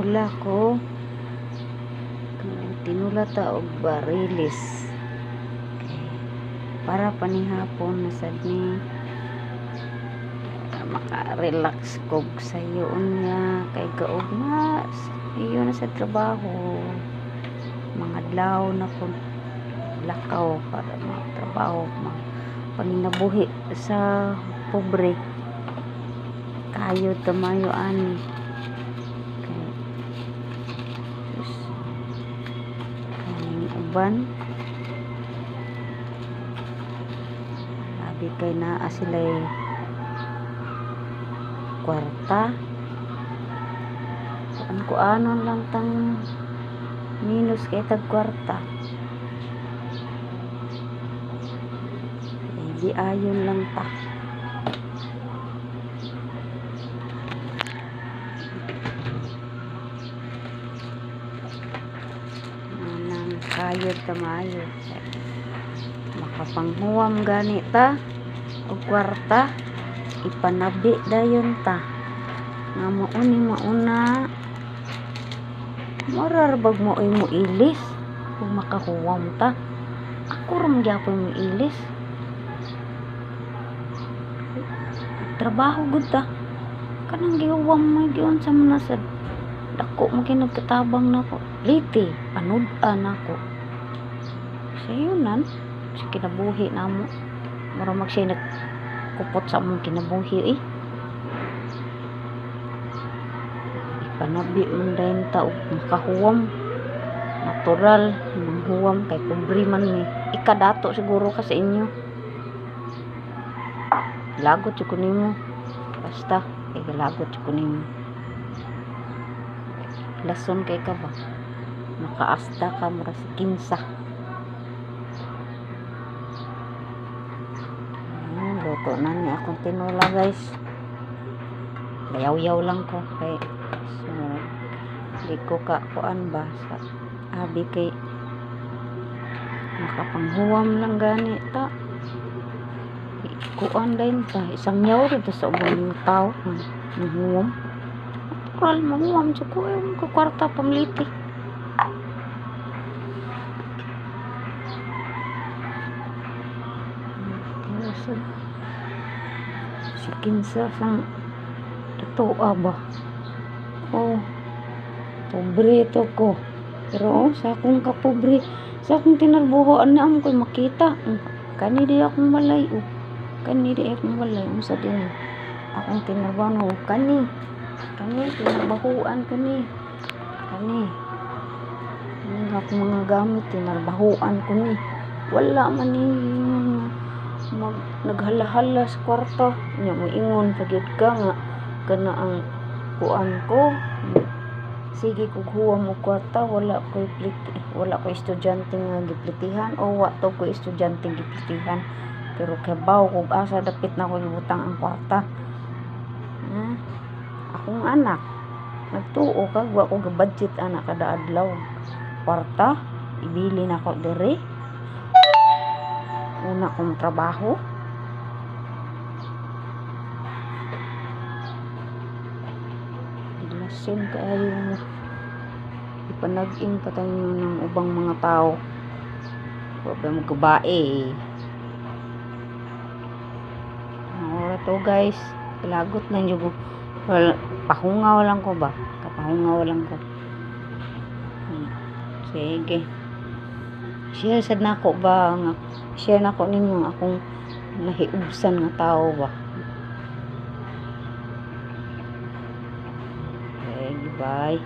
tinula ko. Tinula ta og barilis. Para panihapon na sad ni maka-relax kog sayon niya kay gaog na iyo na sa trabaho. Mga adlaw na ko lakaw para magtrabaho, panginabuhi sa pobre. Kayo tamayo ani. Uban abi kay naa sila'y kwarta ko anon lang tang minus kay tag kwarta di ayon lang ta kayod tamayo makapanghuwam gani ta og kwarta ipanabi dayon ta nga mauni mauna morar bag mo ay mo ilis kung makahuwam ta ako ram gyapon mo ilis trabaho gud ta kanang gihuwam mo giun sa manasad dako mo kinagkatabang nako liti panud-an ako sayunan sa kinabuhi namo mura magsay nagkupot sa among kinabuhi ipanabi man dayon ta og makahuwam natural manghuwam kay pobre man ni ikadato siguro ka sa inyo lagot jud ko nimo basta kay lagot jud ko nimo lason kay ka ba makaasta ka mura sa kinsa. Luto na ni akong tinula guys, yaw-yaw lang ko kay so di ko ka kuan ba sa abi kay makapanghuwam lang gani ta kuan din ta isang yaw dito sa ubang tao huwam natural manghuwam sa ko yung kwarta pamliti si kinsa sang totoo ba pobre to ko pero sa akong kapobre sa akong tinarbuhoan na ko'y makita kani di akong malay kani di akong malay sa din akong tinarbuhoan kani tinarbahuan kani akong mga gamit tinarbahuan ko ni wala man ni naghala-hala sa kwarta nya moingon pagyud ka nga kana ang kuan ko sige kog huwam mo kwarta wala ko estudyante nga giplitihan o wa to ko estudyante giplitihan pero kabaw kog asa dapit na ko gibutang ang kwarta akong anak nagtuo kag wa ko ga-budget anak kada adlaw kwarta ibili na ko diri una kong trabaho lason kaayo mo ipanag-in pa tayo ng ubang mga tao problema kabae ora to guys lagot lang yung pahungaw lang ko ba kapahungaw lang ko sige share sad nako ba nga share nako ninyo akong nahiubsan nga tao ba okay bye.